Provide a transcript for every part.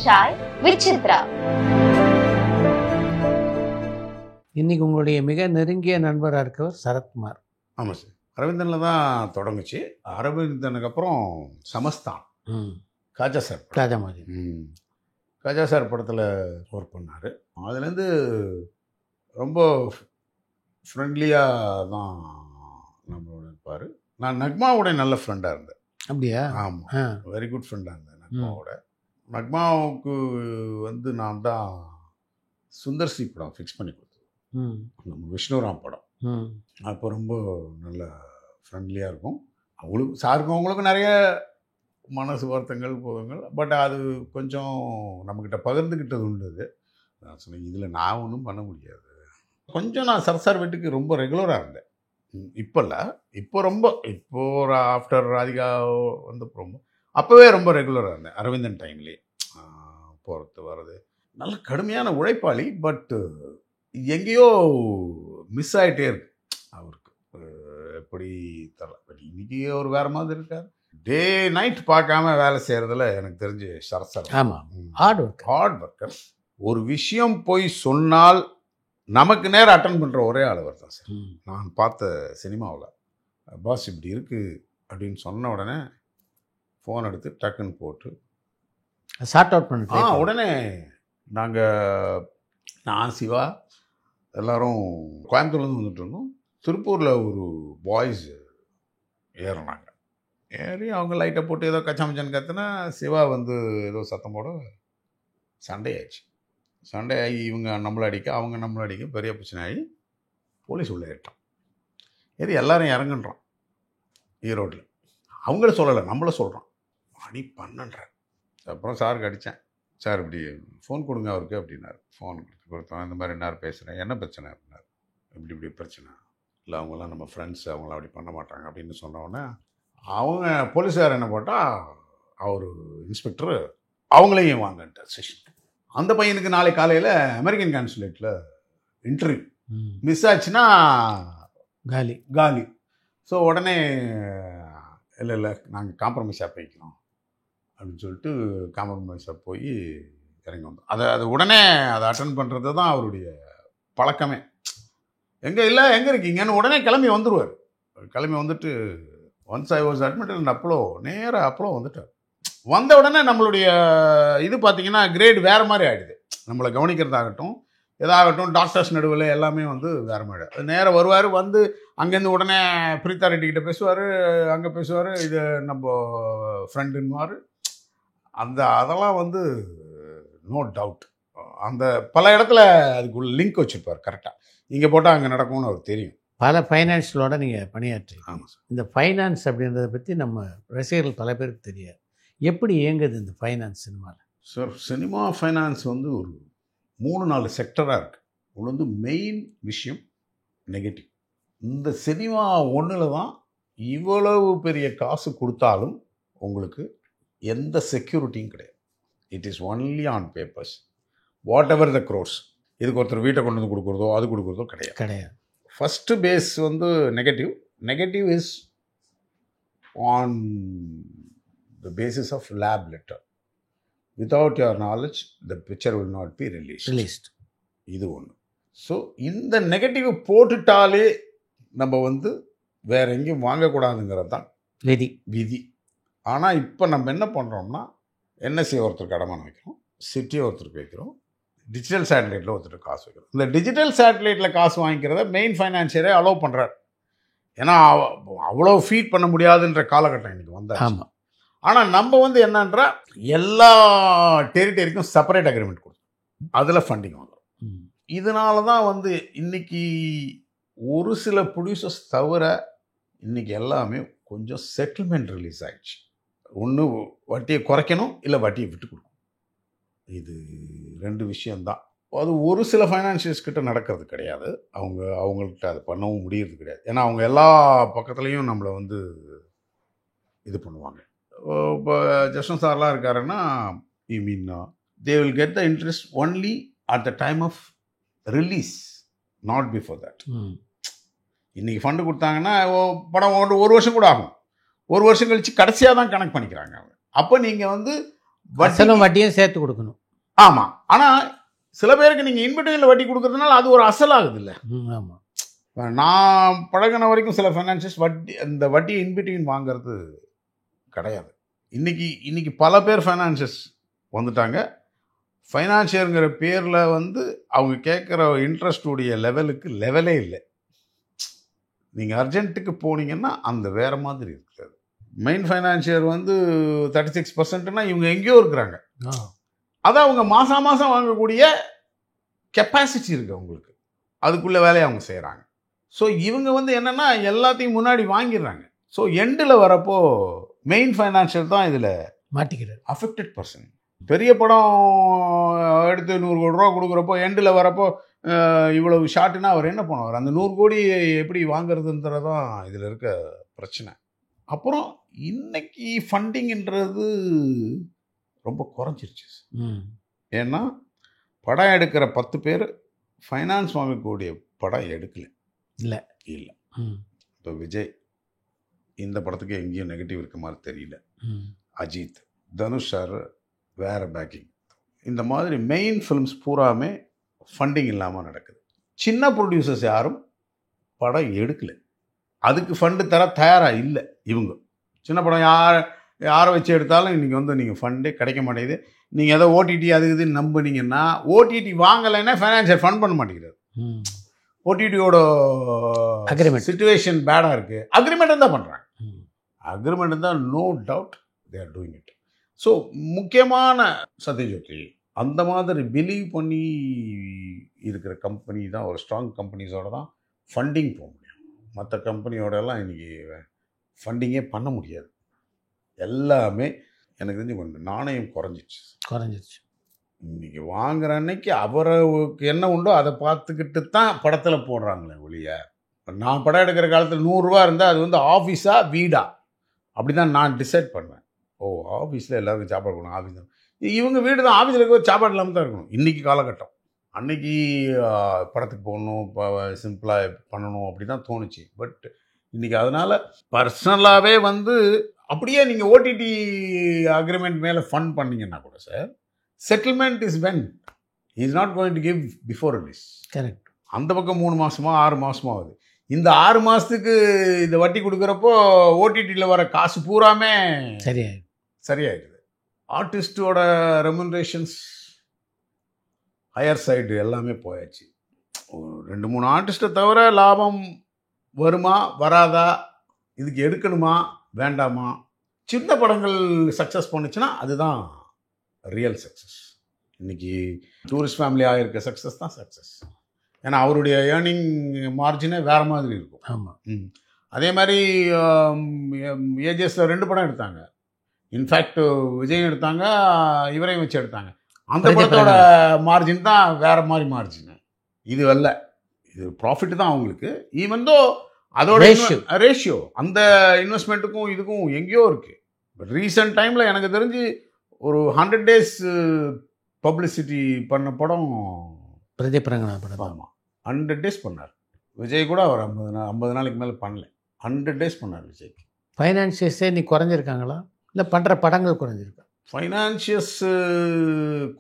Chai with Chitra. இன்னைக்கு உங்களுடைய மிக நெருங்கிய நண்பராக இருக்கவர் சரத்குமார். ஆமாம் சார். அரவிந்தனில் தான் தொடங்குச்சு. அரவிந்தனுக்கு அப்புறம் சமஸ்தான் காஜா சார் ராஜா மாதிரி. காஜா சார் படத்தில் ஒர்க் பண்ணார். அதுலேருந்து ரொம்ப ஃப்ரெண்ட்லியாக தான் நம்மளோட இருப்பார். நான் நக்மாவோட நல்ல ஃப்ரெண்டாக இருந்தேன். அப்படியா? ஆமாம், வெரி குட் ஃப்ரெண்டாக இருந்தேன் நக்மாவோட. நக்மாவுக்கு வந்து நான் தான் சுந்தர்சி படம் ஃபிக்ஸ் பண்ணி கொடுத்தேன். நம்ம விஷ்ணுராம் படம். அப்போ ரொம்ப நல்ல ஃப்ரெண்ட்லியாக இருக்கும். அவங்களுக்கு சாருக்கும் அவங்களுக்கும் நிறைய மனசு வருத்தங்கள் போதுங்கள். பட் அது கொஞ்சம் நம்மக்கிட்ட பகிர்ந்துக்கிட்டது உண்டு. நான் சொன்னேன், இதில் நான் ஒன்றும் பண்ண முடியாது. கொஞ்சம் நான் சரசார் வீட்டுக்கு ரொம்ப ரெகுலராக இருந்தேன். இப்போ இல்லை, இப்போ ஒரு ஆஃப்டர் ராதிகா வந்து ரொம்ப அப்போவே ரொம்ப ரெகுலராக இருந்தேன். அரவிந்தன் டைம்லேயே போகிறது வர்றது. நல்ல கடுமையான உழைப்பாளி. பட்டு எங்கேயோ மிஸ் ஆகிட்டே இருக்கு அவருக்கு. எப்படி தரல. பட் இன்றைக்கி ஒரு வேறு மாதிரி இருக்கார். டே நைட் பார்க்காம வேலை செய்கிறதுல எனக்கு தெரிஞ்சு சரசார். ஆமாம், ஹார்ட் ஒர்க்கர். ஒரு விஷயம் போய் சொன்னால் நமக்கு நேரம் அட்டன் பண்ணுற ஒரே ஆளவர் தான் சார். நான் பார்த்த சினிமாவில் பாஸ் இப்படி இருக்குது அப்படின்னு சொன்ன உடனே ஃபோன் எடுத்து டக்குன்னு போட்டு சார்ட் அவுட் பண்ணி உடனே நான் சிவா எல்லோரும் கோயம்புத்தூர்லேருந்து வந்துட்டு இருந்தோம். திருப்பூரில் ஒரு பாய்ஸ் ஏறினாங்க. ஏறி அவங்க லைட்டை போட்டு ஏதோ கச்சாமச்சான்னு கற்றுனா சிவா வந்து ஏதோ சத்தம் போட சண்டையாச்சு. சண்டை ஆகி இவங்க நம்மளை அடிக்க, அவங்க நம்மளை அடிக்க, பெரிய பிரச்சனை ஆகி போலீஸ் உள்ளே ஏறிட்டான். ஏறி எல்லாரும் இறங்குன்றான் ஈரோட்டில். அவங்கள சொல்லலை, நம்மளை சொல்கிறான். மணி 12. அப்புறம் சாருக்கு அடித்தேன். சார் இப்படி ஃபோன் கொடுங்க அவருக்கு அப்படின்னாரு. ஃபோன் கொடுத்தோம். இந்த மாதிரி என்னார் பேசுகிறேன், என்ன பிரச்சனை அப்படின்னாரு. இப்படி பிரச்சனை இல்லை, அவங்களாம் நம்ம ஃப்ரெண்ட்ஸ், அவங்களாம் அப்படி பண்ண மாட்டாங்க அப்படின்னு சொன்னோடனே அவங்க போலீஸார் என்ன போட்டால் அவர் இன்ஸ்பெக்டரு அவங்களையும் வாங்கன்ட்டார் ஸ்டேஷன். அந்த பையனுக்கு நாளை காலையில் அமெரிக்கன் கான்சுலேட்டில் இன்டர்வியூ. மிஸ் ஆச்சுன்னா காலி. ஸோ உடனே இல்லை நாங்கள் காம்ப்ரமைஸாக போய்க்கிறோம் அப்படின்னு சொல்லிட்டு காம்ப்ரமைஸாக போய் இறங்கி வந்தோம். அது உடனே அதை அட்டன் பண்ணுறது தான் அவருடைய பழக்கமே. எங்கே இருக்கீங்கன்னு உடனே கிளம்பி வந்துடுவார். கிளம்பி வந்துட்டு once I was admitted Apollo, நேராக அப்போலோ வந்துட்டார். வந்த உடனே நம்மளுடைய இது பார்த்திங்கன்னா கிரேட் வேறு மாதிரி ஆகிடுது. நம்மளை கவனிக்கிறதாகட்டும் எதாகட்டும், டாக்டர்ஸ் நடுவில் எல்லாமே வந்து வேறு மாதிரி. அது நேராக வருவார். வந்து அங்கேருந்து உடனே பிரித்தாரிட்டிக்கிட்ட பேசுவார், அங்கே பேசுவார், இது நம்ம ஃப்ரெண்டுன்னுவார். அதெல்லாம் வந்து நோ டவுட். அந்த பல இடத்துல அதுக்குள்ள லிங்க் வச்சுருப்பார் கரெக்டாக. இங்கே போட்டால் அங்கே நடக்கும்னு அவருக்கு தெரியும். பல ஃபைனான்ஸிலோட நீங்கள் பணியாற்றி. ஆமாம் சார். இந்த ஃபைனான்ஸ் அப்படின்றத பற்றி நம்ம ரசிகர்கள் பல பேருக்கு தெரியாது. எப்படி இயங்குது இந்த ஃபைனான்ஸ் சினிமாவில்? சார், சினிமா ஃபைனான்ஸ் வந்து ஒரு 3-4 செக்டராக இருக்குது. ஒன்று வந்து மெயின் விஷயம் நெகட்டிவ். இந்த சினிமா ஒன்றில் தான் இவ்வளவு பெரிய காசு கொடுத்தாலும் உங்களுக்கு எந்த செக்யூரிட்டியும் கிடையாது. It is only on papers. What ever the crores. இதுக்கு ஒருத்தர் வீட்டை கொண்டு வந்து கொடுக்குறதோ அது கொடுக்குறதோ கிடையாது. ஃபஸ்ட்டு பேஸ் வந்து negative is on the basis of lab letter. Without your knowledge, the picture will not be released. இது ஒன்று. ஸோ இந்த நெகட்டிவ் போட்டுட்டாலே நம்ம வந்து வேற எங்கேயும் வாங்கக்கூடாதுங்கிறது தான் விதி. ஆனால் இப்போ நம்ம என்ன பண்ணுறோம்னா, என்எஸ்சி ஒருத்தருக்கு அடமானம் வைக்கிறோம், சிட்டி ஒருத்தருக்கு வைக்கிறோம், டிஜிட்டல் சேட்டலைட்டில் ஒருத்தருக்கு காசு வைக்கிறோம். இந்த டிஜிட்டல் சேட்டலைட்டில் காசு வாங்கிக்கிறத மெயின் ஃபைனான்சியரே அலோவ் பண்ணுறாரு. ஏன்னா அவ்வளோ ஃபீட் பண்ண முடியாதுன்ற காலகட்டம் இன்றைக்கி வந்தாச்சு. ஆமாம். ஆனால் நம்ம வந்து என்னன்றா எல்லா டெரிட்டரிக்கும் செப்பரேட் அக்ரிமெண்ட் கொடுத்தோம். அதில் ஃபண்டிங் வந்துடும். இதனால தான் வந்து இன்றைக்கி ஒரு சில ப்ரொடியூசர்ஸ் தவிர இன்றைக்கி எல்லாமே கொஞ்சம் செட்டில்மெண்ட் ரிலீஸ் ஆகிடுச்சு. ஒன்று வட்டியை குறைக்கணும், இல்லை வட்டியை விட்டு கொடுக்கணும். இது 2 விஷயந்தான். அது ஒரு சில ஃபைனான்சியர்ஸ் கிட்ட நடக்கிறது கிடையாது. அவங்கள்ட்ட அது பண்ணவும் முடியறது கிடையாது. ஏன்னா அவங்க எல்லா பக்கத்துலேயும் நம்மளை வந்து இது பண்ணுவாங்க. இப்போ ஜஸ்வந்த் சார்லாம் இருக்காருன்னா, I mean they will get the interest only at the time of release, not before that. இன்றைக்கி ஃபண்டு கொடுத்தாங்கன்னா படம் 1 வருஷம் கூட ஆகும். 1 வருஷம் கழித்து கடைசியாக தான் கனெக்ட் பண்ணிக்கிறாங்க அவங்க. அப்போ நீங்கள் வந்து அசலும் வட்டியும் சேர்த்து கொடுக்கணும். ஆமாம். ஆனால் சில பேருக்கு நீங்கள் இன்பிட்வீனில் வட்டி கொடுக்கறதுனால அது ஒரு அசலாகுது இல்லை. ஆமாம். நான் பழகின வரைக்கும் சில ஃபைனான்சியர்ஸ் அந்த வட்டியை இன்பிட்வீன் வாங்கிறது கிடையாது. இன்னைக்கு பல பேர் ஃபைனான்சியர்ஸ் வந்துட்டாங்க. ஃபைனான்சியருங்கிற பேரில் அவங்க கேட்குற இன்ட்ரெஸ்டுடைய லெவலே இல்லை. நீங்கள் அர்ஜென்ட்டுக்கு போனீங்கன்னா அந்த வேறு மாதிரி இருக்குது. மெயின் ஃபைனான்சியர் 36%னா இவங்க எங்கேயோ இருக்கிறாங்க. அதை அவங்க மாதம் வாங்கக்கூடிய கெப்பாசிட்டி இருக்குது அவங்களுக்கு. அதுக்குள்ளே வேலையை அவங்க செய்கிறாங்க. ஸோ இவங்க என்னென்னா எல்லாத்தையும் முன்னாடி வாங்கிடுறாங்க. ஸோ எண்டில் வரப்போ மெயின் ஃபைனான்சியர் தான் இதில் மாட்டிக்கிறார், அஃபெக்டட் பர்சன். பெரிய படம் எடுத்து 100 கோடி ரூபா கொடுக்குறப்போ எண்டில் வரப்போ இவ்வளவு ஷார்ட்டுன்னா அவர் என்ன பண்ணுவார்? அந்த 100 கோடி எப்படி வாங்குறதுன்றதான் இதில் இருக்க பிரச்சனை. அப்புறம் இன்னைக்கு ஃபண்டிங்ன்றது ரொம்ப குறைஞ்சிருச்சு. ஏன்னா படம் எடுக்கிற 10 பேர் ஃபைனான்ஸ் வாங்கக்கூடிய படம் எடுக்கல. இல்லை. இப்போ விஜய் இந்த படத்துக்கு எங்கேயும் நெகட்டிவ் இருக்க மாதிரி தெரியல. அஜித், தனுஷ் சார் வேறு பேக்கிங். இந்த மாதிரி மெயின் ஃபிலிம்ஸ் பூராமே ஃபண்டிங் இல்லாமல் நடக்குது. சின்ன ப்ரொடியூசர்ஸ் யாரும் படம் எடுக்கலை. அதுக்கு ஃபண்டு தர தயாராக இல்லை. இவங்க சின்ன படம் யாரை வச்சு எடுத்தாலும் இன்றைக்கி நீங்கள் ஃபண்டே கிடைக்க மாட்டேங்குது. நீங்கள் ஏதோ ஓடிடி அது இதுன்னு நம்பினீங்கன்னா ஓடிடி வாங்கலைன்னா ஃபைனான்சியர் ஃபண்ட் பண்ண மாட்டேங்கிறார். ஓடிடியோட அக்ரிமெண்ட் சிச்சுவேஷன் பேடாக இருக்குது. அக்ரிமெண்ட் தான் பண்ணுறாங்க. அக்ரிமெண்ட் தான், no doubt they are doing it. So முக்கியமான சத்யஜோதி அந்த மாதிரி பிலீவ் பண்ணி இருக்கிற கம்பெனி தான், ஒரு ஸ்ட்ராங் கம்பெனிஸோட தான் ஃபண்டிங் போக முடியும். மற்ற கம்பெனியோடலாம் இன்றைக்கி ஃபண்டிங்கே பண்ண முடியாது. எல்லாமே எனக்கு தெரிஞ்சு கொஞ்சம் நாணயம் குறைஞ்சிருச்சு. இன்றைக்கி வாங்குற அன்னைக்கு அவருக்கு என்ன உண்டோ அதை பார்த்துக்கிட்டு தான் படத்தில் போடுறாங்களே ஒழிய, நான் படம் எடுக்கிற காலத்தில் 100 ரூபா இருந்தால் அது ஆஃபீஸா வீடா அப்படி தான் நான் டிசைட் பண்ணுவேன். ஆஃபீஸில் எல்லாருக்கும் சாப்பாடு கொடுக்கணும், ஆஃபீஸ் தான் இவங்க வீடு தான், ஆஃபீஸில் இருக்க சாப்பாடு இல்லாமல் தான் இருக்கணும். இன்றைக்கி காலகட்டம். அன்றைக்கி படத்துக்கு போகணும், இப்போ சிம்பிளாக பண்ணணும் அப்படி தான் தோணுச்சு. பட் இன்றைக்கி அதனால் பர்சனலாகவே அப்படியே நீங்கள் ஓடிடி அக்ரிமெண்ட் மேலே ஃபண்ட் பண்ணிங்கன்னா கூட sir, settlement is when is not going to give before release. Correct. அந்த பக்கம் 3 மாதமா 6 மாதமா ஆகுது. இந்த 6 மாதத்துக்கு இந்த வட்டி கொடுக்குறப்போ ஓடிடியில் வர காசு பூராமே சரியாயிடுது. ஆர்டிஸ்டோட ரெமுனரேஷன்ஸ் ஹையர் சைடு எல்லாமே போயாச்சு. 2-3 ஆர்டிஸ்ட்டை தவிர லாபம் வருமா வராதா, இதுக்கு எடுக்கணுமா வேண்டாமா, சின்ன படங்கள் சக்ஸஸ் பண்ணுச்சுன்னா அதுதான் ரியல் சக்ஸஸ். இன்றைக்கி டூரிஸ்ட் ஃபேமிலி ஆகிருக்க சக்ஸஸ் தான் சக்ஸஸ். ஏன்னா அவருடைய ஏர்னிங் மார்ஜினே வேறு மாதிரி இருக்கும். ஆமாம். அதே மாதிரி ஏஜஸில் 2 படம் எடுத்தாங்க. இன்ஃபேக்ட் விஜயம் எடுத்தாங்க, இவரையும் வச்சு எடுத்தாங்க. அந்த படத்தோட மார்ஜின் தான் வேறு மாதிரி மார்ஜின். இது வரல, இது ப்ராஃபிட் தான் அவங்களுக்கு. ஈவன் தோ அதோட ரேஷியோ அந்த இன்வெஸ்ட்மெண்ட்டுக்கும் இதுக்கும் எங்கேயோ இருக்குது. பட் ரீசெண்ட் டைமில் எனக்கு தெரிஞ்சு ஒரு 100 days பப்ளிசிட்டி பண்ண படம் பிரதீப் ரங்கநாத் படம். ஆமாம், 100 days பண்ணார். விஜய் கூட அவர் 50 நாளைக்கு மேலே பண்ணல, 100 days பண்ணார் விஜய்க்கு. ஃபைனான்சியர்ஸே நீ குறைஞ்சிருக்காங்களா, இல்லை பண்ணுற படங்கள் குறைஞ்சிருக்கா? ஃபைனான்சியர்ஸ்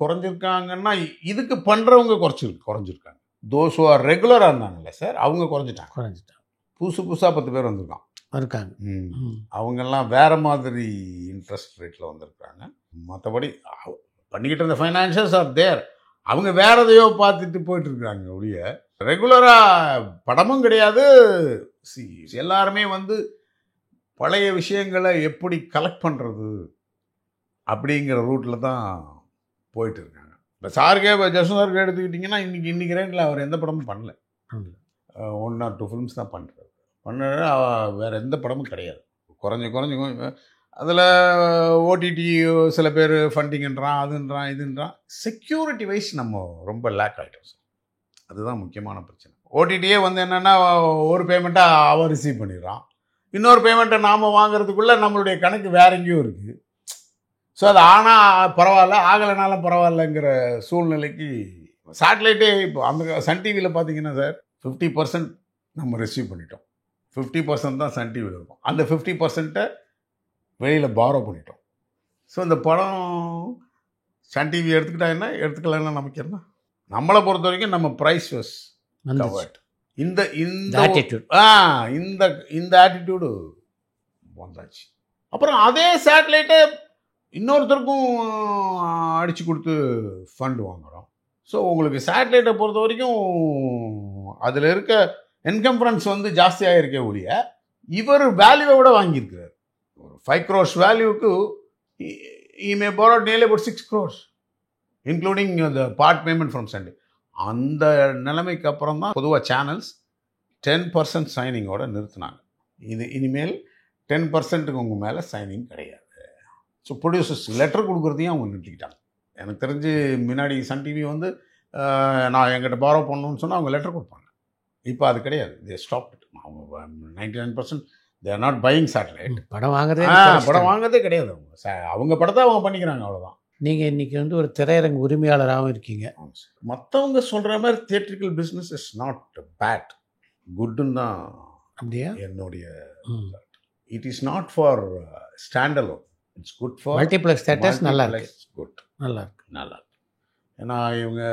குறைஞ்சிருக்காங்கன்னா இதுக்கு பண்ணுறவங்க குறைஞ்சிருக்காங்க. தோஸ் ஹூ ஆர் ரெகுலராக இருந்தாங்கல்ல சார், அவங்க குறைஞ்சிட்டாங்க. புதுசாக 10 பேர் இருக்காங்க. அவங்கெல்லாம் வேறு மாதிரி இன்ட்ரெஸ்ட் ரேட்டில் வந்திருக்காங்க. மற்றபடி பண்ணிக்கிட்டு இருந்த ஃபைனான்சியர்ஸ் ஆர் தேர். அவங்க வேறு எதையோ பார்த்துட்டு போயிட்டுருக்காங்க ஒழிய ரெகுலராக படமும் கிடையாது. எல்லாருமே பழைய விஷயங்களை எப்படி கலெக்ட் பண்ணுறது அப்படிங்கிற ரூட்டில் தான் போயிட்டு இருக்காங்க. இப்போ சாருக்கே, இப்போ ஜஸ்வந்த் சாருக்கு எடுத்துக்கிட்டிங்கன்னா இன்றைக்கி ரேட்டில் அவர் எந்த படமும் பண்ணல. 1 or 2 ஃபிலிம்ஸ் தான் பண்ணுறாரு. வேறு எந்த படமும் கிடையாது. குறைஞ்சி அதில் ஓடிடி சில பேர் ஃபண்டிங்ன்றான், அதுன்றான், இதுன்றான். செக்யூரிட்டி வைஸ் நம்ம ரொம்ப லேக் ஆகிட்டோம் சார். அதுதான் முக்கியமான பிரச்சனை. ஓடிடியே என்னென்னா ஒரு பேமெண்ட்டை அவன் ரிசீவ் பண்ணிடுறான், இன்னொரு பேமெண்ட்டை நாம் வாங்குறதுக்குள்ளே நம்மளுடைய கணக்கு வேற எங்கேயும் இருக்குது. ஸோ அது ஆனால் பரவாயில்ல, ஆகலைனாலும் பரவாயில்லங்கிற சூழ்நிலைக்கு சேட்டலைட்டே இப்போ அந்த சன் டிவியில் பார்த்தீங்கன்னா சார் 50% நம்ம ரிசீவ் பண்ணிட்டோம். 50% தான் சன் டிவியில் இருக்கும். அந்த 50% வெளியில் பாரோ பண்ணிட்டோம். ஸோ இந்த படம் சன் டிவி எடுத்துக்கிட்டா என்ன, எடுத்துக்கலன்னா நமக்கு என்ன? நம்மளை பொறுத்த வரைக்கும் நம்ம ப்ரைஸ் வாஸ் கவர்ட். இந்த இந்த ஆட்டிடியூட் இந்த இந்த ஆட்டிடியூடு வந்தாச்சு. அப்புறம் அதே சேட்டலைட்டை இன்னொருத்தருக்கும் அடித்து கொடுத்து ஃபண்ட் வாங்குகிறோம். ஸோ உங்களுக்கு சேட்டலைட்டை பொறுத்த வரைக்கும் அதில் இருக்க என்கம்பரன்ஸ் வந்து ஜாஸ்தியாக இருக்க ஒழிய இவர் வேல்யூவை விட வாங்கியிருக்கிறார். ஒரு 5 crores வேல்யூவுக்கு may borrow nearly about 6 crores including the part payment from Sunday. அந்த நிலைமைக்கு அப்புறம் தான் பொதுவாக சேனல்ஸ் 10% சைனிங்கோட நிறுத்தினாங்க. இது இனிமேல் 10%க்கு உங்கள் மேலே சைனிங் கிடையாது. ஸோ ப்ரொடியூசர்ஸ் லெட்டர் கொடுக்குறதையும் அவங்க நிறுத்திக்கிட்டாங்க. எனக்கு தெரிஞ்சு முன்னாடி சன் டிவி வந்து நான் எங்கிட்ட பாரோ பண்ணணும்னு சொன்னால் அவங்க லெட்டர் கொடுப்பாங்க. இப்போ அது கிடையாது. They stop it. அவங்க 99% they are not buying satellite. படம் வாங்குறதே படம் வாங்குறதே கிடையாது. அவங்க படத்தை அவங்க பண்ணிக்கிறாங்க, அவ்வளோதான். நீங்கள் இன்றைக்கி வந்து ஒரு திரையரங்கு உரிமையாளராகவும் இருக்கீங்க. மற்றவங்க சொல்கிற மாதிரி theatrical business is not bad, குட்டுன்னு தான் அப்படியா என்னுடைய. It is not for stand alone, it's good for multiplex theatres. நல்லா இருக்கு, குட், நல்லா இருக்கு, நல்லா இருக்கு. ஏன்னா இவங்க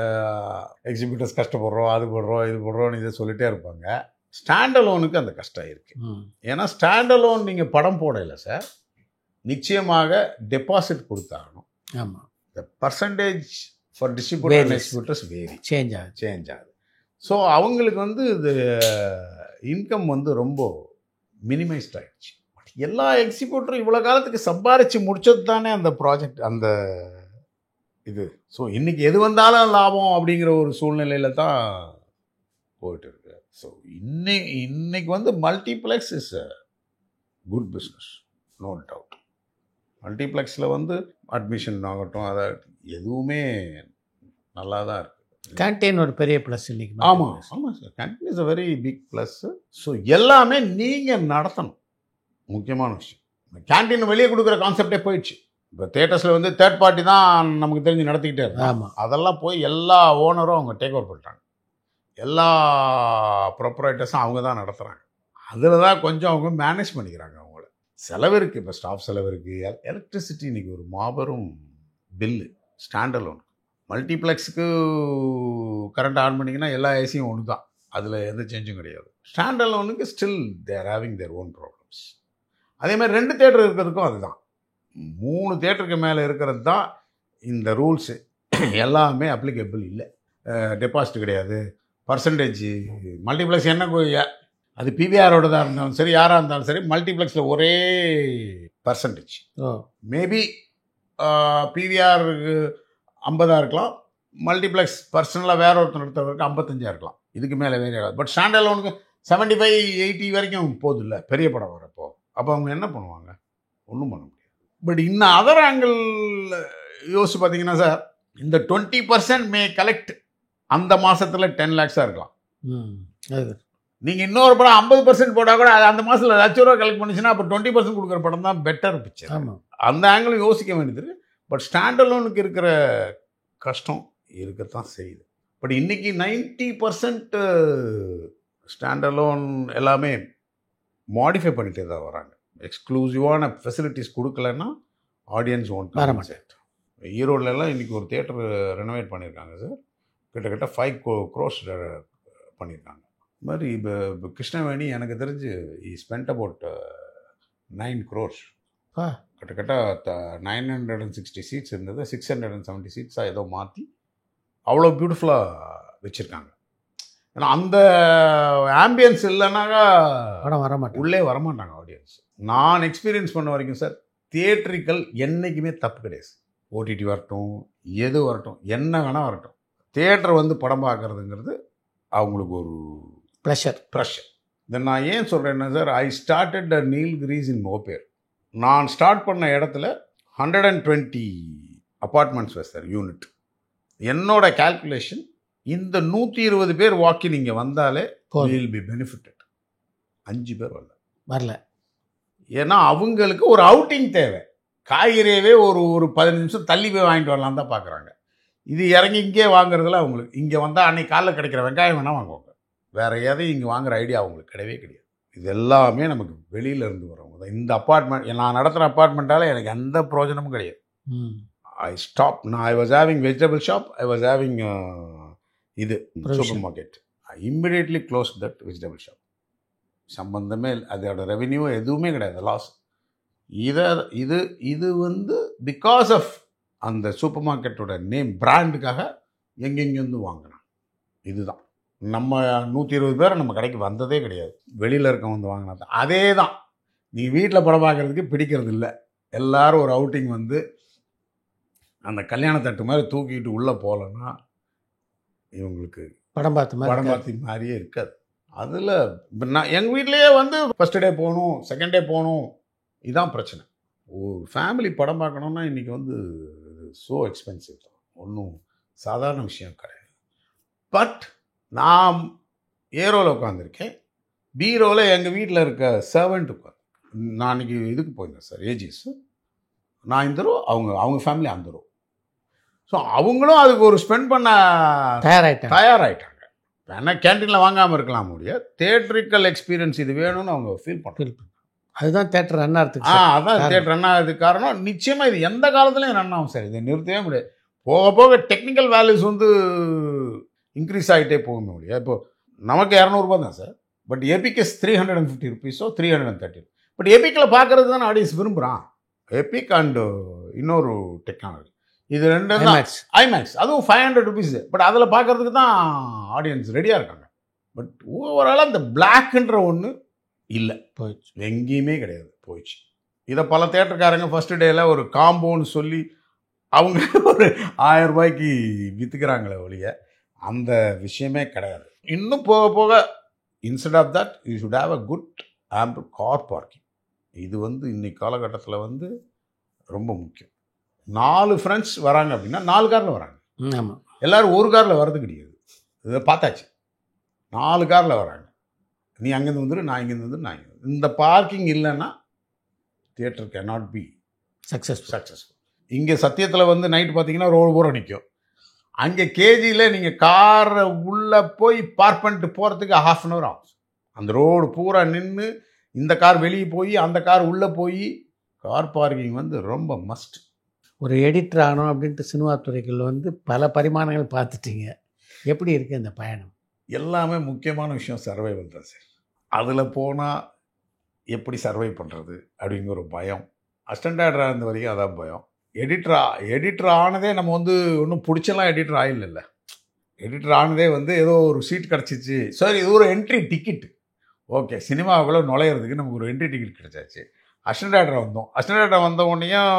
எக்ஸிபிட்டர்ஸ் கஷ்டப்படுறோம், அது போடுறோம், இது போடுறோன்னு இதை சொல்லிகிட்டே இருப்பாங்க. ஸ்டாண்ட் அலோனுக்கு அந்த கஷ்டம் இருக்குது. ஏன்னா ஸ்டாண்ட் அலோன் நீங்கள் படம் போடலை சார், நிச்சயமாக டெபாசிட் கொடுத்தாகணும். ஆமாம். The percentage for distributor and exhibitors vary, change ஆகுது. ஸோ அவங்களுக்கு வந்து இது இன்கம் வந்து ரொம்ப மினிமைஸ்ட் ஆகிடுச்சு. எல்லா எக்ஸிபியூட்டரும் இவ்வளோ காலத்துக்கு சம்பாரித்து முடிச்சது தானே அந்த ப்ராஜெக்ட், அந்த இது. ஸோ இன்றைக்கி எது வந்தாலும் லாபம் அப்படிங்கிற ஒரு சூழ்நிலையில் தான் போயிட்டு இருக்கு. ஸோ இன்னைக்கு வந்து multiplex is a good business, no doubt. மல்டிப்ளெக்ஸில் வந்து அட்மிஷன் ஆகட்டும், அதை எதுவுமே நல்லா தான் இருக்குது. கேன்டீன் ஒரு பெரிய ப்ளஸ் இன்னைக்கு. ஆமாம் ஆமாம் sir, canteen is a very big plus. So எல்லாமே நீங்கள் நடத்தணும், முக்கியமான விஷயம். கேன்டீன் வெளியே கொடுக்குற கான்செப்டே போயிடுச்சு. இப்போ தேட்டர்ஸில் வந்து தேர்ட் பார்ட்டி தான் நமக்கு தெரிஞ்சு நடத்திக்கிட்டே இருக்கும். ஆமாம், அதெல்லாம் போய் எல்லா ஓனரும் அவங்க டேக் ஓவர் பண்ணிட்டாங்க. எல்லா ப்ரொப்ரைட்டர்ஸும் அவங்க தான் நடத்துகிறாங்க. அதில் தான் கொஞ்சம் அவங்க மேனேஜ் பண்ணிக்கிறாங்க. அவங்கள செலவு இருக்குது, இப்போ ஸ்டாஃப் செலவு இருக்குது, எலக்ட்ரிசிட்டி இன்றைக்கி ஒரு மாபெரும் பில்லு. ஸ்டாண்ட் அலோன் மல்டிப்ளெக்ஸுக்கு கரண்ட் ஆன் பண்ணிங்கன்னா எல்லா ஏசியும் ஒன்று தான், அதில் எந்த சேஞ்சும் கிடையாது. ஸ்டாண்ட் அலோனுக்கு still there having their own problems. அதேமாதிரி 2 தேட்டர் இருக்கிறதுக்கும் அதுதான். 3 தேட்டருக்கு மேலே இருக்கிறது தான் இந்த ரூல்ஸு எல்லாமே அப்ளிகபிள் இல்லை. டெபாசிட் கிடையாது, பர்சன்டேஜ். மல்டிப்ளெக்ஸ் என்ன அது பிவிஆரோட தான் இருந்தாலும் சரி, யாராக இருந்தாலும் சரி, மல்டிப்ளெக்ஸில் ஒரே பர்சன்டேஜ். மேபி பிவிஆர் 50 இருக்கலாம், மல்டிப்ளெக்ஸ் பர்சனலாக வேற ஒருத்தர் எடுத்தவருக்கு 55 இருக்கலாம், இதுக்கு மேலே வேறு ஆகாது. பட் ஸ்டாண்ட் அலோனுக்கு 75-80 வரைக்கும் போகுது இல்லை பெரிய படம் வரப்போ. அப்போ அவங்க என்ன பண்ணுவாங்க? ஒன்றும் பண்ண முடியாது. பட் இன்னும் அதர் ஆங்கிள் யோசிச்சு பார்த்தீங்கன்னா சார், இந்த 20% மே கலெக்ட் அந்த மாதத்தில் 10 lakhs இருக்கலாம். நீங்கள் இன்னொரு படம் 50% போட்டால் கூட அது அந்த மாதத்தில் 1,00,000 ரூபா கலெக்ட் பண்ணிச்சுன்னா அப்போ 20% கொடுக்குற படம் தான் பெட்டர் பிக்சர். அந்த ஆங்கிளும் யோசிக்க வேண்டியது. பட் ஸ்டாண்ட் அலோனுக்கு இருக்கிற கஷ்டம் இருக்கத்தான் செய்யுது. பட் இன்றைக்கி 90% ஸ்டாண்ட் அலோன் எல்லாமே மாடிஃபை பண்ணிகிட்டே தான் வராங்க. எக்ஸ்க்ளூசிவான ஃபெசிலிட்டிஸ் கொடுக்கலன்னா ஆடியன்ஸ் ஒன்ட் வர மாட்டேன். ஈரோடுலலாம் இன்றைக்கி ஒரு தேட்டர் ரெனோவேட் பண்ணியிருக்காங்க சார், கிட்டத்தட்ட 5 crores பண்ணியிருக்காங்க. இது மாதிரி இப்போ கிருஷ்ணவேணி எனக்கு தெரிஞ்சு ஸ்பெண்ட் அபவுட் 9 crores. கிட்டத்தட்ட 960 சீட்ஸ் இருந்தது, 670 சீட்ஸாக ஏதோ மாற்றி அவ்வளோ பியூட்டிஃபுல்லாக வச்சுருக்காங்க. ஏன்னா அந்த ஆம்பியன்ஸ் இல்லைனாக்கா படம் வரமாட்டேன், உள்ளே வரமாட்டாங்க ஆடியன்ஸ். நான் எக்ஸ்பீரியன்ஸ் பண்ண வரைக்கும் சார், தியேட்ரிக்கல் என்றைக்குமே தப்பு கிடையாது. ஓடிடி வரட்டும், எது வரட்டும், என்ன வேணால் வரட்டும், தியேட்டர் வந்து படம் பார்க்குறதுங்கிறது அவங்களுக்கு ஒரு ப்ரெஷர். இதை நான் ஏன் சொல்கிறேன்னா சார், ஐ ஸ்டார்டட் நீல்கிரிஸ் இன் மோப்பேர். நான் ஸ்டார்ட் பண்ண இடத்துல 120 அப்பார்ட்மெண்ட்ஸ் சார் யூனிட். என்னோட கால்குலேஷன், இந்த 120 பேர் வாக்கின் இங்கே வந்தாலே வில் பி பெனிஃபிட்டட். 5 பேர் வரல. ஏன்னா அவங்களுக்கு ஒரு அவுட்டிங் தேவை. காய்கறியவே ஒரு 15 நிமிஷம் தள்ளி போய் வாங்கிட்டு வரலாம் தான் பார்க்குறாங்க. இது இறங்கி இங்கே வாங்குறதுல அவங்களுக்கு இங்கே வந்தால் அன்னைக்கு காலைல கிடைக்கிற வெங்காயம் வேணால் வாங்குவாங்க, வேறு எதையும் இங்கே வாங்குகிற ஐடியா அவங்களுக்கு கிடையவே கிடையாது. இது எல்லாமே நமக்கு வெளியிலேருந்து வரவங்க தான். இந்த அப்பார்ட்மெண்ட் நான் நடத்துகிற அப்பார்ட்மெண்ட்டால் எனக்கு எந்த பிரயோஜனமும் கிடையாது. I stopped. Now I was having vegetable shop. I was having இது Provision. Super market. I immediately closed that vegetable shop. சம்பந்தமே இல்லை, அதோட ரெவென்யூ எதுவுமே கிடையாது, லாஸ். இது வந்து பிகாஸ் ஆஃப் அந்த சூப்பர் மார்க்கெட்டோட நேம் பிராண்டுக்காக எங்கெங்கேருந்து வாங்கினான். இதுதான் நம்ம 120 பேர் நம்ம கடைக்கு வந்ததே கிடையாது, வெளியில் இருக்கவங்க வந்து வாங்கினா. அதே தான் நீ வீட்டில் படம் பார்க்குறதுக்கு பிடிக்கிறது இல்லை, எல்லோரும் ஒரு அவுட்டிங் வந்து அந்த கல்யாணத்தட்டு மாதிரி தூக்கிட்டு உள்ளே போகலன்னா இவங்களுக்கு படம் பார்த்து மாதிரியே இருக்காது. அதில் நான் எங்கள் வீட்லேயே வந்து ஃபஸ்ட்டு டே போகணும், செகண்ட் டே போகணும், இதுதான் பிரச்சனை. ஒரு ஃபேமிலி படம் பார்க்கணுன்னா இன்றைக்கி வந்து ஸோ எக்ஸ்பென்சிவ் தான், ஒன்றும் சாதாரண விஷயம் கிடையாது. பட் நான் ஏரோவில் உட்காந்துருக்கேன், பீரோவில் எங்கள் வீட்டில் இருக்க சர்வெண்ட் உட்காந்து. நான் இன்றைக்கி இதுக்கு போயிருந்தேன் சார், ஏஜிஸ். நான் இந்த ரோ, அவங்க ஃபேமிலி அந்த ரோ. ஸோ அவங்களும் அதுக்கு ஒரு ஸ்பெண்ட் பண்ண தயாராகிட்டாங்க. ஏன்னா கேன்டீனில் வாங்காமல் இருக்கலாம் முடியாது, தியேட்ரிக்கல் எக்ஸ்பீரியன்ஸ் இது வேணும்னு அவங்க ஃபீல் பண்ணுறாங்க. அதுதான் தேட்டர் ரன் ஆகிறதுக்கு. அதான் தேட்டர் ரன் ஆகிறதுக்கு காரணம். நிச்சயமாக இது எந்த காலத்துலையும் ரன் ஆகும் சார், இதை நிறுத்தவே முடியாது. போக போக டெக்னிக்கல் வேல்யூஸ் வந்து இன்க்ரீஸ் ஆகிட்டே போக முடியாது. இப்போது நமக்கு 200 தான் sir, but Epic is 350 rupees 330. But எபிக்கில் பார்க்கறது தான் ஆடியன்ஸ் விரும்புகிறான். எபிக் அண்டு இன்னொரு டெக்னாலஜி, இது ரெண்டு ஐமேக்ஸ், அதுவும் 500 rupees. பட் அதில் பார்க்கறதுக்கு தான் ஆடியன்ஸ் ரெடியாக இருக்காங்க. பட் ஓவராலாக இந்த பிளாக்ன்ற ஒன்று இல்லை, போயிடுச்சு, எங்கேயுமே கிடையாது, போயிடுச்சு. இதை பல தேட்டருக்காரங்க ஃபஸ்ட்டு டேயில் ஒரு காம்போன்னு சொல்லி அவங்க ஒரு 1000 ரூபாய்க்கு விற்றுக்கிறாங்களே ஒழிய அந்த விஷயமே கிடையாது. இன்னும் போக போக instead of that you should have a good ample car parking. இது வந்து இன்னைக்கு காலகட்டத்தில் வந்து ரொம்ப முக்கியம். 4 ஃப்ரெண்ட்ஸ் வராங்க அப்படின்னா 4 காரில் வராங்க. ஆமாம், எல்லோரும் ஒரு காரில் வர்றது கிடையாது, இதை பார்த்தாச்சு. 4 காரில் வராங்க, நீ அங்கேருந்து வந்துடு, நான் இங்கேருந்து வந்துடு, நான் இங்கே. இந்த பார்க்கிங் இல்லைன்னா தியேட்டர் கேனாட் பி சக்ஸஸ்ஃபுல். இங்கே சத்தியத்தில் வந்து நைட்டு பார்த்தீங்கன்னா ரோடு பூரா நிற்கும். அங்கே கேஜியில் நீங்கள் காரை உள்ளே போய் பார்க் பண்ணிட்டு போகிறதுக்கு 1/2 hour ஆகும். அந்த ரோடு பூரா நின்று இந்த கார் வெளியே போய் அந்த கார் உள்ளே போய், கார் பார்க்கிங் வந்து ரொம்ப மஸ்ட். ஒரு எடிட்டர் ஆகணும் அப்படின்ட்டு சினிமா துறைகள் வந்து பல பரிமாணங்கள் பார்த்துட்டீங்க. எப்படி இருக்குது இந்த பயணம்? எல்லாமே முக்கியமான விஷயம் சர்வைவல் தான் சார். அதில் போனால் எப்படி சர்வை பண்ணுறது அப்படிங்கிற ஒரு பயம். அசிஸ்டன்ட் டைரக்டராக இருந்த வரைக்கும் அதான் பயம். எடிட்டர் ஆனதே நம்ம வந்து ஒன்றும் பிடிச்சலாம் எடிட்டர் ஆயில்ல. எடிட்டர் ஆனதே வந்து ஏதோ ஒரு சீட் கிடச்சிச்சு, சரி இது ஒரு என்ட்ரி டிக்கெட்டு, ஓகே சினிமாவுக்குள்ளே நுழையிறதுக்கு நமக்கு ஒரு என்ட்ரி டிக்கெட் கிடச்சாச்சு. அசிஸ்டன்ட் டைரக்டர் வந்தோம். அசிஸ்டன்ட் டைரக்டர் வந்த உடனேயும்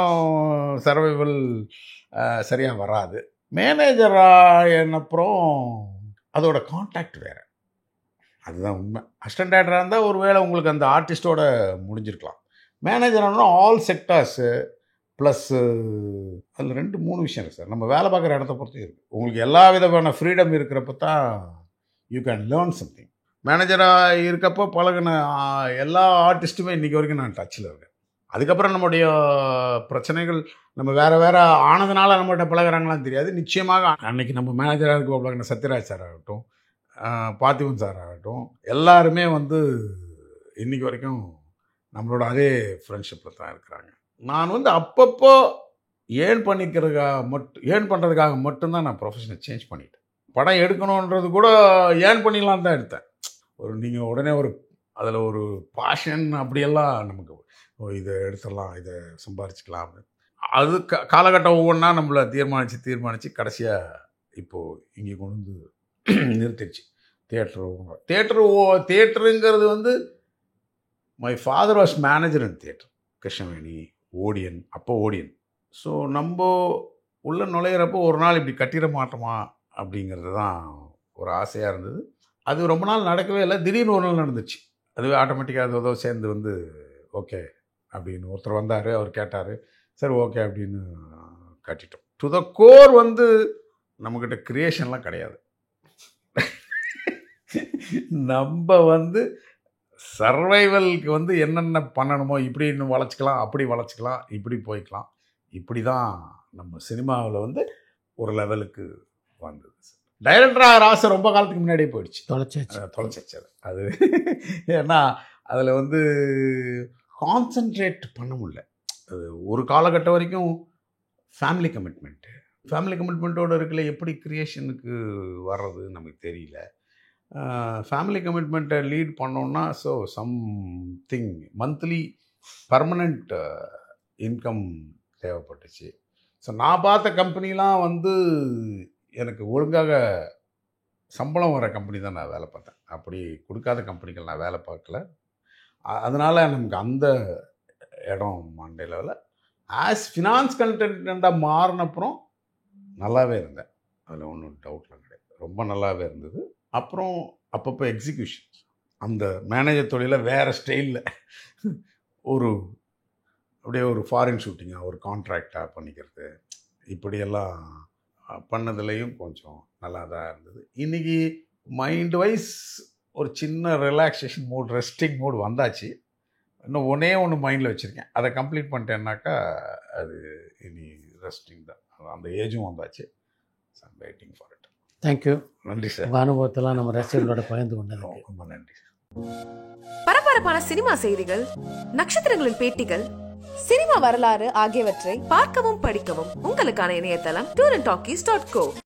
சர்வைவல் சரியாக வராது. மேனேஜராக என்னப்புறம் அதோட கான்டாக்ட் வேறு, அதுதான் உண்மை. அசிஸ்டன்ட் டைரக்டராக இருந்தால் ஒரு வேளை உங்களுக்கு அந்த ஆர்டிஸ்ட்டோட முடிஞ்சிருக்கலாம். மேனேஜரானா ஆல் செக்டார்ஸு ப்ளஸ்ஸு அதில் 2-3 விஷயம் இருக்குது சார். நம்ம வேலை பார்க்குற இடத்த பொறுத்து இருக்குது. உங்களுக்கு எல்லா விதமான ஃப்ரீடம் இருக்கிறப்ப தான் யூ கேன் லேர்ன் சம்திங். மேனேஜராக இருக்கப்போ பழகின எல்லா ஆர்டிஸ்ட்டுமே இன்றைக்கி வரைக்கும் நான் டச்சில் இருக்கேன். அதுக்கப்புறம் நம்முடைய பிரச்சனைகள் நம்ம வேறு ஆனதுனால நம்மகிட்ட பழகிறாங்களான்னு தெரியாது. நிச்சயமாக அன்றைக்கி நம்ம மேனேஜராக இருக்க பழகின சத்யராஜ் சார் ஆகட்டும், பார்த்திபன் சார் ஆகட்டும், எல்லாருமே வந்து இன்றைக்கி வரைக்கும் நம்மளோட அதே ஃப்ரெண்ட்ஷிப்பில் தான் இருக்கிறாங்க. நான் வந்து அப்பப்போ ஏர்ன் பண்ணுறதுக்காக மட்டும்தான் நான் ப்ரொஃபஷனை சேஞ்ச் பண்ணிட்டேன். படம் எடுக்கணுன்றது கூட ஏர்ன் பண்ணிடலான்னு தான் எடுத்தேன். நீங்கள் உடனே அதில் ஒரு பாஷன் அப்படியெல்லாம் நமக்கு இதை எடுத்துடலாம், இதை சம்பாரிச்சிக்கலாம். அது காலகட்டம் ஒவ்வொன்றா நம்மளை தீர்மானித்து கடைசியாக இப்போது இங்கே கொண்டு வந்து நிறுத்திடுச்சு. தியேட்டருங்கிறது வந்து my father was manager in theatre, Krishnaveni, Odeon, அப்போ ஓடியன். ஸோ நம்ம உள்ளே நுழையிறப்போ ஒரு நாள் இப்படி கட்டிட மாட்டோமா அப்படிங்கிறது தான் ஒரு ஆசையாக இருந்தது. அது ரொம்ப நாள் நடக்கவே இல்லை, திடீர்னு ஒரு நாள் நடந்துச்சு. அதுவே ஆட்டோமேட்டிக்காக ஏதோ சேர்ந்து வந்து ஓகே அப்படின்னு ஒருத்தர் வந்தார், அவர் கேட்டார், சரி ஓகே அப்படின்னு கட்டிட்டோம். டு த கோர் வந்து நம்மக்கிட்ட க்ரியேஷன்லாம் கிடையாது. நம்ம வந்து சர்வைவலுக்கு வந்து என்னென்ன பண்ணணுமோ இப்படி இன்னும் வளச்சிக்கலாம், அப்படி வளச்சிக்கலாம், இப்படி போய்க்கலாம். இப்படி தான் நம்ம சினிமாவில் வந்து ஒரு லெவலுக்கு வந்தது. டைரக்டராக ஆசை ரொம்ப காலத்துக்கு முன்னாடியே போயிடுச்சு, தொலைச்சாச்சு. அது ஏன்னா அதில் வந்து கான்சன்ட்ரேட் பண்ண முடியல. அது ஒரு காலகட்டம் வரைக்கும் ஃபேமிலி கமிட்மெண்ட்டு. ஃபேமிலி கமிட்மெண்ட்டோடு இருக்கல எப்படி க்ரியேஷனுக்கு வர்றது நமக்கு தெரியல. ஃபேமிலி கமிட்மெண்ட்டை லீட் பண்ணோன்னா சம்திங் மந்த்லி பர்மனண்ட் இன்கம் தேவைப்பட்டுச்சு. ஸோ நான் பார்த்த கம்பெனிலாம் வந்து எனக்கு ஒழுங்காக சம்பளம் வர கம்பெனி தான் நான் வேலை பார்த்தேன். அப்படி கொடுக்காத கம்பெனிகள் நான் வேலை பார்க்கல. அதனால் நமக்கு அந்த இடம் மண்டையில் ஆஸ் ஃபினான்ஸ் கன்சல்டண்ட்டாக மாறினப்புறம் நல்லாவே இருந்தேன். அதில் ஒன்றும் டவுட்லாம் கிடையாது. ரொம்ப நல்லாவே இருந்தது. அப்புறம் அப்பப்போ எக்ஸிக்யூஷன் அந்த மேனேஜர் தொழிலை வேறு ஸ்டைலில் அப்படியே ஒரு ஃபாரின் ஷூட்டிங்காக ஒரு கான்ட்ராக்டாக பண்ணிக்கிறது, இப்படியெல்லாம் பண்ணதுலேயும் கொஞ்சம் நல்லா தான் இருந்தது. இன்றைக்கி மைண்ட் வைஸ் ஒரு சின்ன ரிலாக்ஸேஷன் மூட், ரெஸ்டிங் மூட் வந்தாச்சு. இன்னும் ஒன்று மைண்டில் வச்சுருக்கேன். அதை கம்ப்ளீட் பண்ணிட்டேன்னாக்கா அது இனி ரெஸ்டிங் தான். அந்த ஏஜும் வந்தாச்சு. So I'm waiting for it. Thank you. நன்றி சார். உங்கள் அனுபவத்தெல்லாம் நம்ம ரசிகர்களோட பகிர்ந்து கொண்டது ரொம்ப நன்றி சார். பரபரப்பான சினிமா செய்திகள், நட்சத்திரங்களின் பேட்டிகள், சினிமா வரலாறு ஆகியவற்றை பார்க்கவும் படிக்கவும் உங்களுக்கான இணையதளம் tourantalkies.co.